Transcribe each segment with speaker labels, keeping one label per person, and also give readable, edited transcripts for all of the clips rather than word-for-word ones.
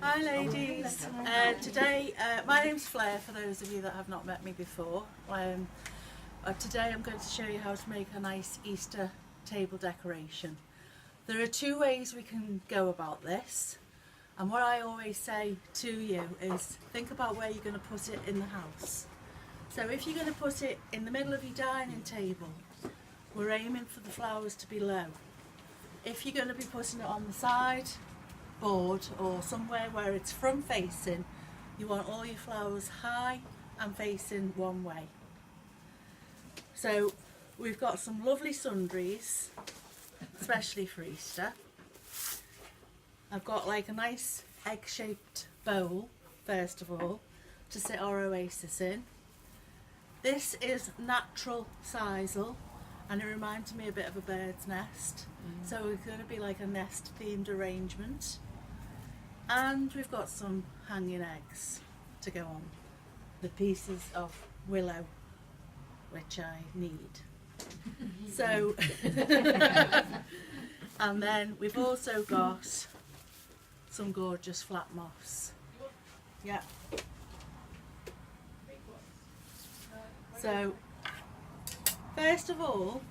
Speaker 1: Hi ladies, today my name's Flair for those of you that have not met me before. Today I'm going to show you how to make a nice Easter table decoration. There are two ways we can go about this, and what I always say to you is think about where you're going to put it in the house. So if you're going to put it in the middle of your dining table, we're aiming for the flowers to be low. If you're going to be putting it on the side board or somewhere where it's front facing, you want all your flowers high and facing one way. So we've got some lovely sundries, especially for Easter. I've got like a nice egg-shaped bowl, first of all, to sit our Oasis in. This is natural sisal, and it reminds me a bit of a bird's nest. So it's going to be like a nest themed arrangement. And we've got some hanging eggs to go on the pieces of willow, which I need. So, and then we've also got some gorgeous flat moss. Yeah. So, first of all,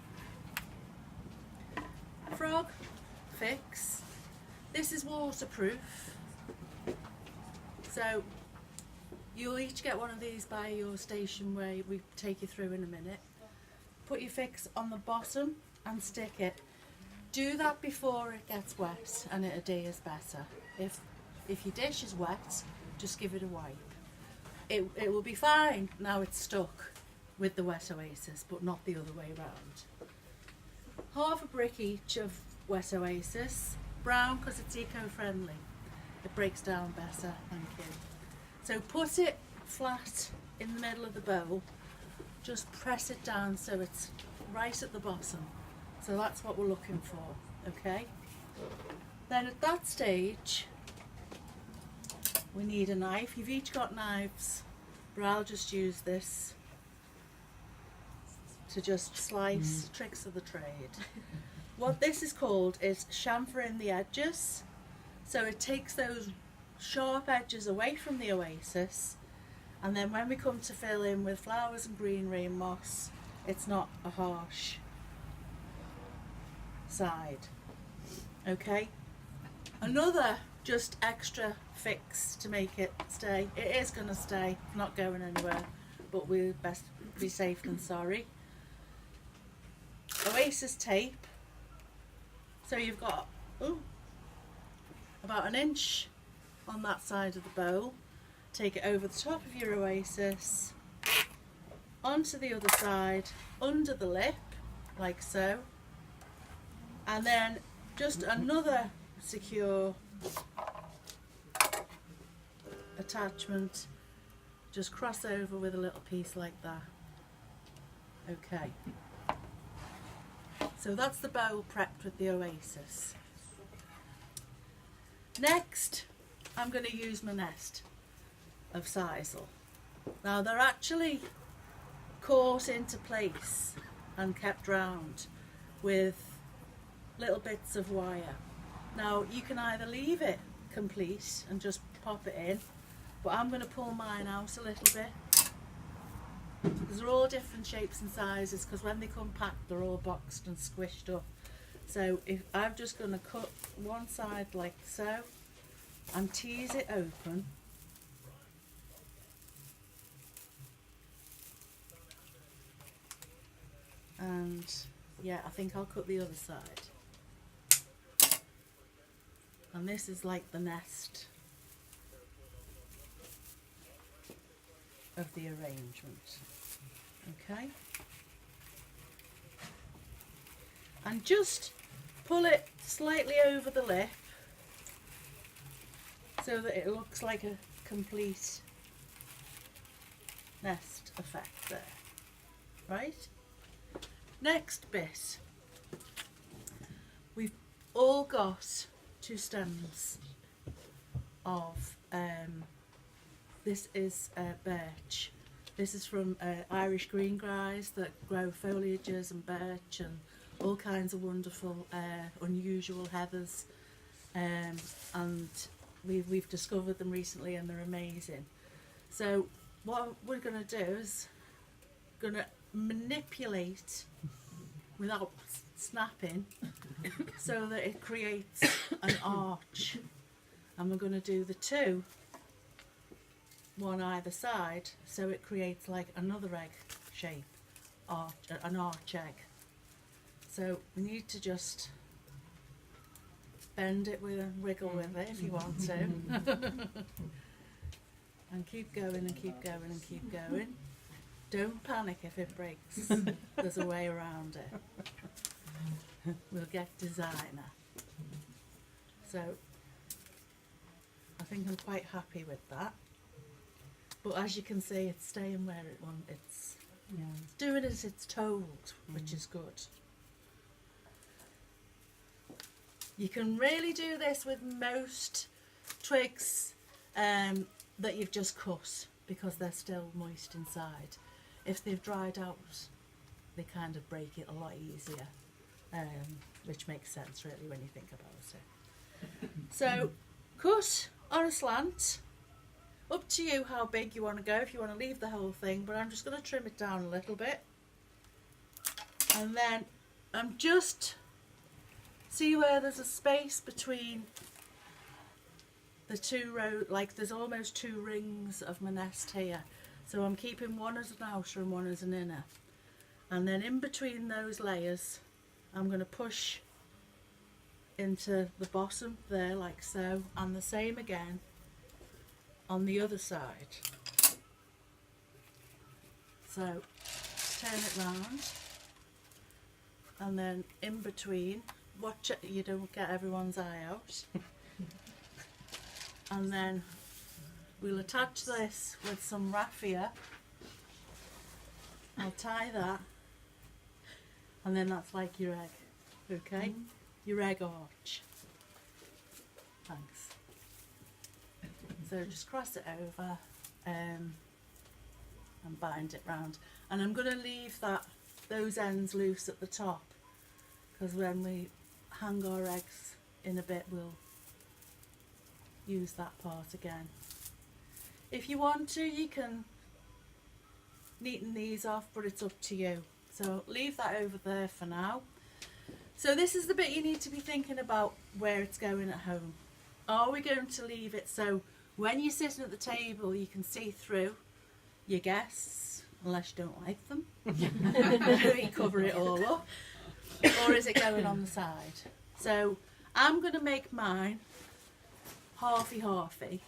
Speaker 1: frog fix. This is waterproof. So you'll each get one of these by your station where we take you through in a minute. Put your fix on the bottom and stick it. Do that before it gets wet and it adheres better. If your dish is wet, just give it a wipe. It will be fine now it's stuck with the wet Oasis, but not the other way around. Half a brick each of wet Oasis. Brown because it's eco-friendly. It breaks down better, thank you. So put it flat in the middle of the bowl. Just press it down so it's right at the bottom. So that's what we're looking for, okay? Then at that stage, we need a knife. You've each got knives, but I'll just use this to just slice, tricks of the trade. What this is called is chamfering the edges. So it takes those sharp edges away from the Oasis, and then when we come to fill in with flowers and greenery and moss, it's not a harsh side. Okay? Another just extra fix to make it stay. It is going to stay, not going anywhere, but we'll best be safe than sorry. Oasis tape. So you've got about an inch on that side of the bowl. Take it over the top of your Oasis, onto the other side, under the lip, like so, and then just another secure attachment, just cross over with a little piece like that. Okay. So that's the bowl prepped with the Oasis. Next, I'm going to use my nest of sisal. Now they're actually caught into place and kept round with little bits of wire. Now you can either leave it complete and just pop it in, but I'm going to pull mine out a little bit. Because they're all different shapes and sizes, because when they come packed they're all boxed and squished up. So if I'm just going to cut one side like so and tease it open. And yeah, I think I'll cut the other side. And this is like the nest of the arrangement. Okay? And just pull it slightly over the lip so that it looks like a complete nest effect there. Right? Next bit. We've all got two stems of this is birch. This is from Irish greengrass that grow foliages and birch and all kinds of wonderful unusual heathers, and we've discovered them recently and they're amazing. So what we're going to do is going to manipulate without snapping so that it creates an arch, and we're going to do the two, one either side, so it creates like another egg shape, arch, an arch egg. So we need to just bend it with and wiggle with it if you want to. And keep going and keep going and keep going. Don't panic if it breaks. There's a way around it. We'll get designer. So I think I'm quite happy with that. But as you can see, it's staying where it wants. It's doing as it's told, which is good. You can really do this with most twigs that you've just cut, because they're still moist inside. If they've dried out, they kind of break it a lot easier, which makes sense really when you think about it. So cut on a slant. Up to you how big you want to go, if you want to leave the whole thing, but I'm just going to trim it down a little bit. And then I'm just, see where there's a space between the two rows, like there's almost two rings of my nest here. So I'm keeping one as an outer and one as an inner. And then in between those layers, I'm going to push into the bottom there like so, and the same again on the other side. So turn it round, and then in between, watch it, you don't get everyone's eye out. And then we'll attach this with some raffia. I'll tie that, and then that's like your egg, okay? Your egg arch. Thanks. So just cross it over and bind it round. And I'm going to leave those ends loose at the top, because when we hang our eggs in a bit, we'll use that part again. If you want to, you can neaten these off, but it's up to you. So leave that over there for now. So this is the bit you need to be thinking about, where it's going at home. Are we going to leave it so when you're sitting at the table you can see through your guests, unless you don't like them, you cover it all up, or is it going on the side? So I'm going to make mine halfy.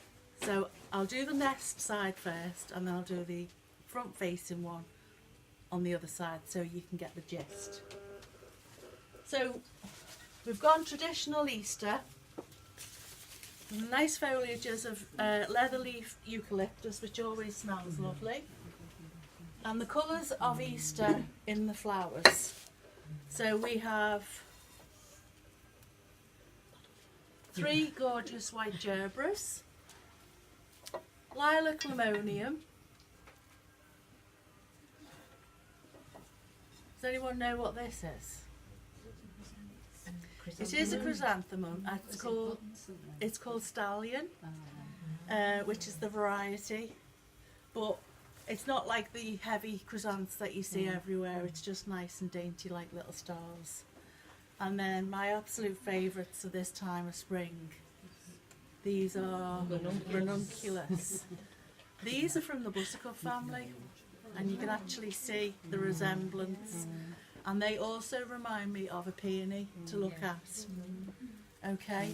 Speaker 1: So I'll do the nest side first, and then I'll do the front facing one on the other side, so you can get the gist. So we've gone traditional Easter. Nice foliages of leather leaf eucalyptus, which always smells lovely, and the colours of Easter in the flowers. So we have 3 gorgeous white gerbera, lilac limonium. Does anyone know what this is? It is a chrysanthemum. It's called Stallion, which is the variety, but it's not like the heavy chrysanths that you see everywhere. It's just nice and dainty, like little stars. And then my absolute favourites of this time of spring, these are Ranunculus. These are from the buttercup family, and you can actually see the resemblance. And they also remind me of a peony to look at. Okay,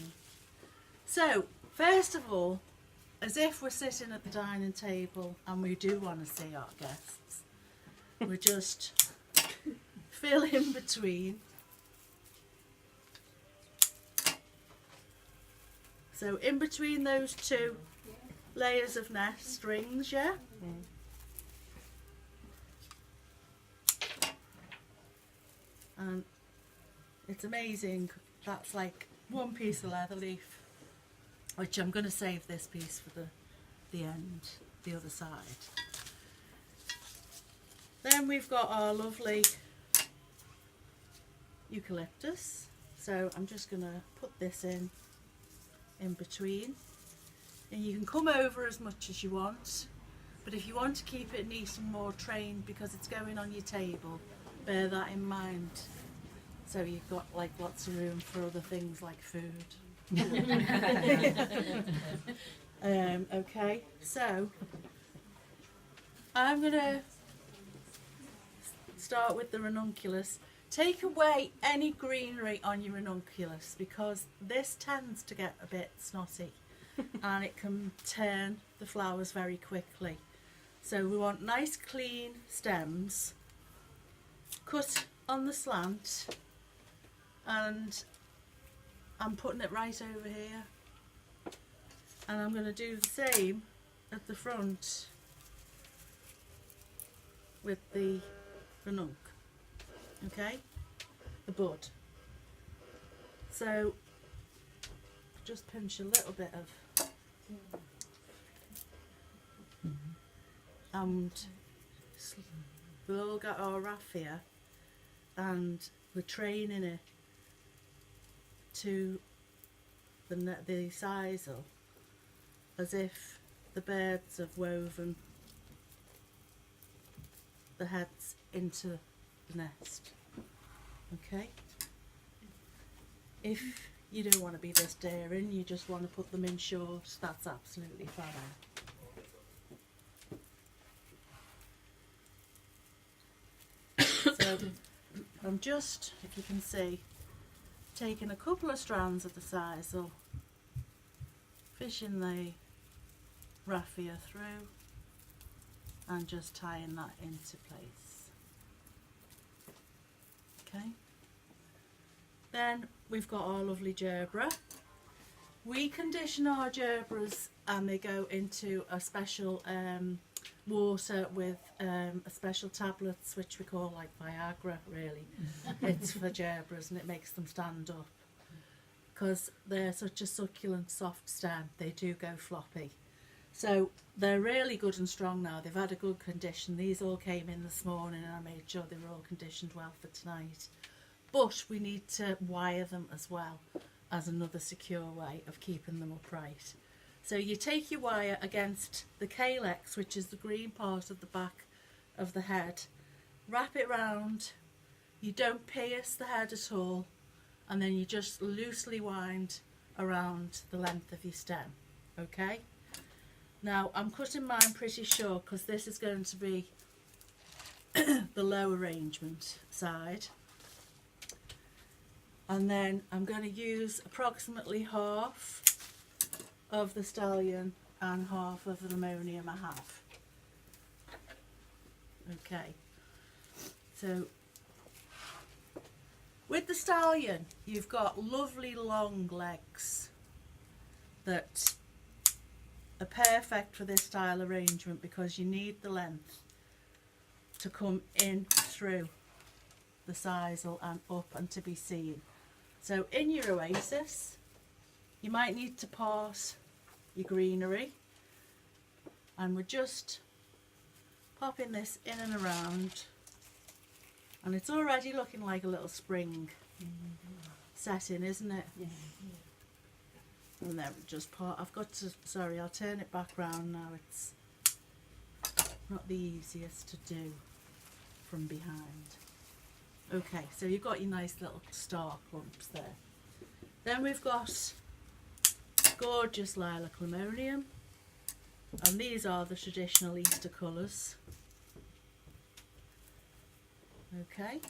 Speaker 1: so first of all, as if we're sitting at the dining table and we do want to see our guests, we just fill in between. So in between those two layers of nest rings, yeah? And it's amazing. That's like one piece of leather leaf, which I'm going to save this piece for the end, the other side. Then we've got our lovely eucalyptus. So I'm just going to put this in between. And you can come over as much as you want, but if you want to keep it neat and more trained because it's going on your table, bear that in mind. So you've got like lots of room for other things like food. Okay, so I'm going to start with the ranunculus. Take away any greenery on your ranunculus because this tends to get a bit snotty and it can turn the flowers very quickly. So we want nice clean stems, cut on the slant, and I'm putting it right over here, and I'm going to do the same at the front with the ranunc, okay, the bud. So just pinch a little bit of and we've all got our raffia and we're training it to the sisal as if the birds have woven the heads into the nest. Okay? If you don't want to be this daring, you just want to put them in short, that's absolutely fine. So I'm just, if you can see, taking a couple of strands of the sisal, fishing the raffia through and just tying that into place. Okay. Then we've got our lovely gerbera. We condition our gerberas and they go into a special water with a special tablets which we call like Viagra really. It's for gerberas and it makes them stand up because they're such a succulent soft stem, they do go floppy. So they're really good and strong now, they've had a good condition. These all came in this morning and I made sure they were all conditioned well for tonight. But we need to wire them as well as another secure way of keeping them upright. So you take your wire against the calyx, which is the green part of the back of the head, wrap it round, you don't pierce the head at all, and then you just loosely wind around the length of your stem, okay? Now I'm cutting mine pretty short because this is going to be the low arrangement side. And then I'm going to use approximately half of the stallion and half of the ammonium I have. Okay, so with the stallion you've got lovely long legs that are perfect for this style arrangement because you need the length to come in through the sisal and up and to be seen. So in your Oasis you might need to part your greenery, and we're just popping this in and around, and it's already looking like a little spring setting, isn't it? Yeah. And then just part, I've got to, sorry, I'll turn it back round now, it's not the easiest to do from behind. Okay, so you've got your nice little star clumps there. Then we've got gorgeous lilac limonium, and these are the traditional Easter colours. Okay,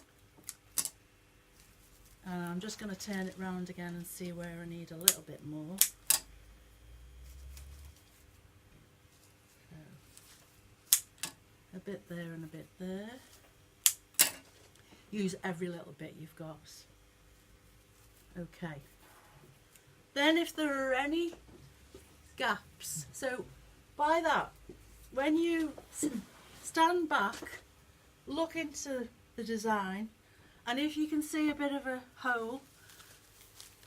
Speaker 1: and I'm just going to turn it round again and see where I need a little bit more. So, a bit there and a bit there. Use every little bit you've got. Okay. Then if there are any gaps, so by that, when you stand back, look into the design, and if you can see a bit of a hole,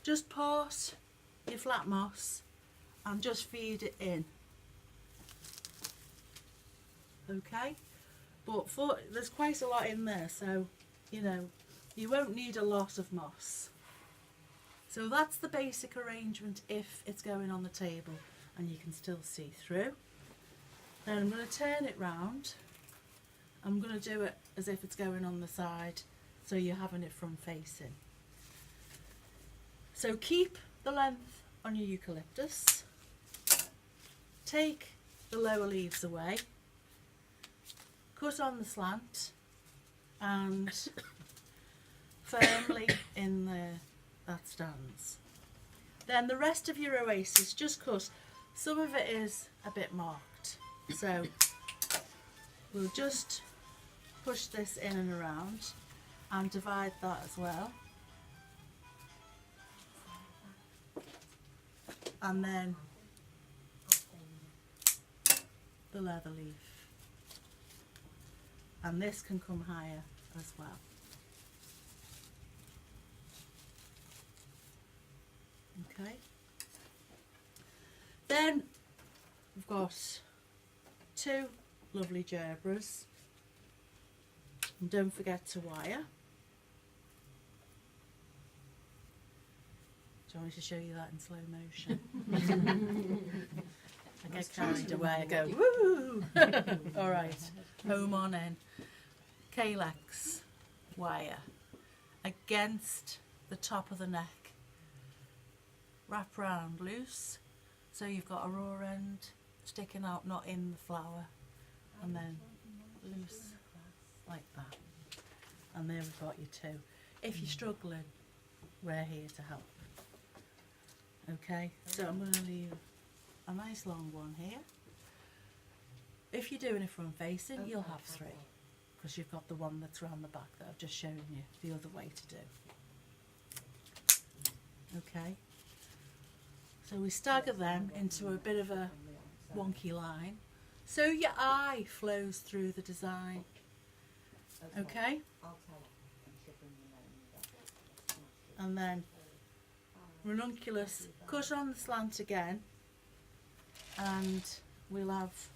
Speaker 1: just part your flat moss and just feed it in. Okay? But there's quite a lot in there, so you know, you won't need a lot of moss. So that's the basic arrangement if it's going on the table. and you can still see through. Then I'm going to turn it round. I'm going to do it as if it's going on the side, so you're having it front facing. So keep the length on your eucalyptus, take the lower leaves away, cut on the slant, and firmly in there that stands. Then the rest of your oasis, just cut. Some of it is a bit marked, so we'll just push this in and around and divide that as well. And then the leather leaf. And this can come higher as well. Okay. Then we've got 2 lovely gerbras. And don't forget to wire. Do you want me to show you that in slow motion? I get carried away, I go, woo! Alright, home on in. Calyx wire against the top of the neck. Wrap round loose, so you've got a raw end sticking out, not in the flower, and then loose like that. And there we've got you 2. If you're struggling, we're here to help. Okay, so I'm going to leave a nice long one here. If you're doing it front facing, you'll have 3, because you've got the one that's round the back that I've just shown you the other way to do. Okay, so we stagger them into a bit of a wonky line, so your eye flows through the design. Okay, and then ranunculus, cut on the slant again, and we'll have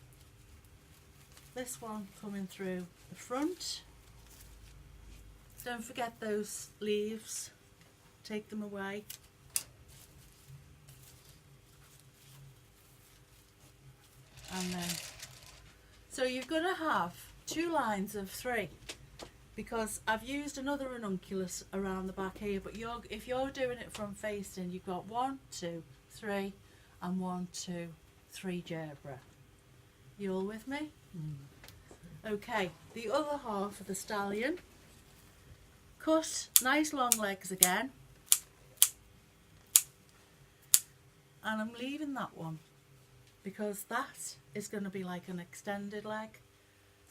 Speaker 1: this one coming through the front. Don't forget those leaves, take them away. And then, so you're going to have 2 lines of 3, because I've used another ranunculus around the back here, but if you're doing it from facing, you've got 1, 2, 3 and 1, 2, 3 gerbera. You all with me? Okay, the other half of the stallion, cut nice long legs again, and I'm leaving that one because that is going to be like an extended leg,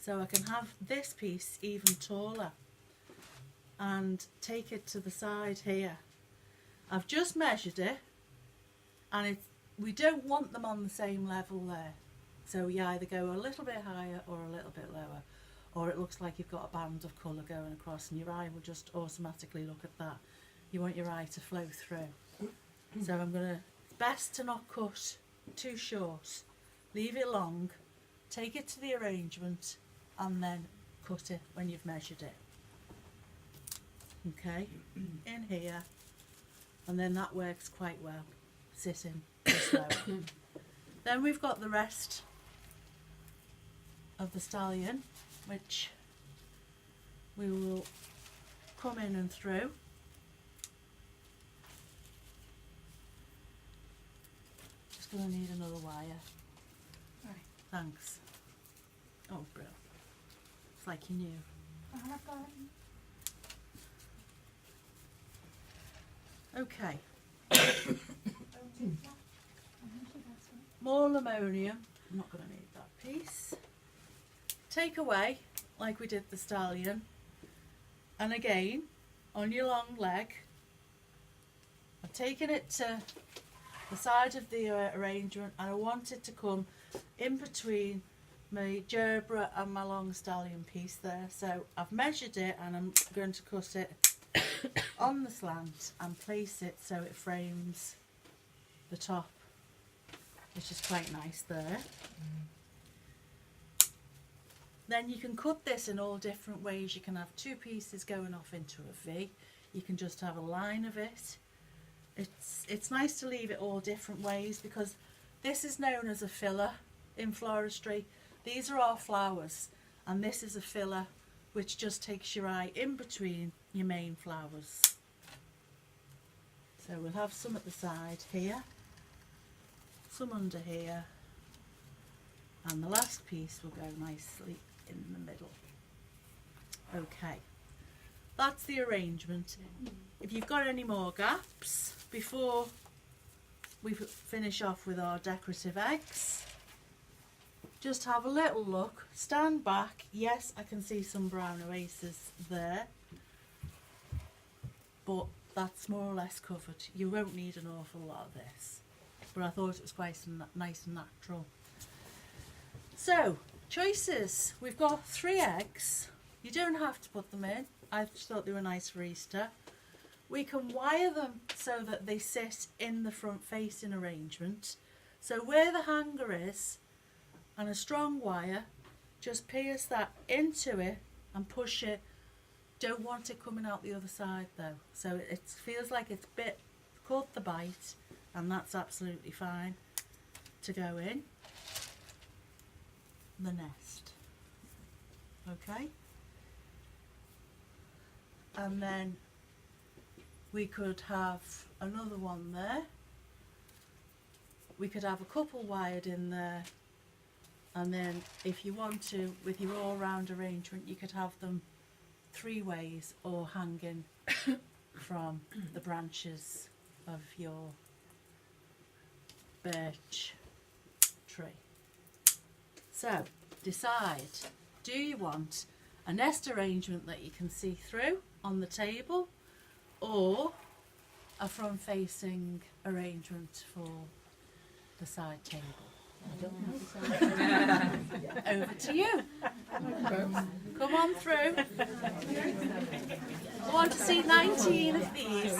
Speaker 1: so I can have this piece even taller and take it to the side here. I've just measured it, and we don't want them on the same level there, so you either go a little bit higher or a little bit lower, or it looks like you've got a band of colour going across and your eye will just automatically look at that. You want your eye to flow through. So I'm going to, best to not cut too short, leave it long, take it to the arrangement and then cut it when you've measured it. Okay, in here, and then that works quite well, sitting just lower. Then we've got the rest of the stallion, which we will come in and through. Just going to need another wire.
Speaker 2: Right.
Speaker 1: Thanks. Oh, brilliant. It's like you knew.
Speaker 2: I've got it.
Speaker 1: Okay. More ammonium. I'm not going to need that piece. Take away, like we did the stallion, and again, on your long leg, I've taken it to the side of the arrangement, and I want it to come in between my gerbera and my long stallion piece there. So I've measured it, and I'm going to cut it on the slant and place it so it frames the top, which is quite nice there. Then you can cut this in all different ways. You can have 2 pieces going off into a V. You can just have a line of it. It's nice to leave it all different ways, because This is known as a filler in floristry. These are our flowers, and this is a filler which just takes your eye in between your main flowers. So we'll have some at the side here, some under here, and the last piece will go nicely in the middle. Okay, that's the arrangement. If you've got any more gaps before we finish off with our decorative eggs, just have a little look, stand back. Yes, I can see some brown oasis there, but that's more or less covered. You won't need an awful lot of this, but I thought it was quite nice and natural. So, choices. We've got 3 eggs. You don't have to put them in. I just thought they were nice for Easter. We can wire them so that they sit in the front facing arrangement. So where the hanger is, and a strong wire, just pierce that into it and push it. Don't want it coming out the other side though. So it feels like it's caught the bite, and that's absolutely fine to go in the nest. Okay? And then we could have another one there. We could have a couple wired in there, and then if you want to, with your all-round arrangement, you could have them 3 ways or hanging from the branches of your birch tree. So decide, do you want a nest arrangement that you can see through on the table, or a front facing arrangement for the side table? Over to you. Come on through. I want to see 19 of these.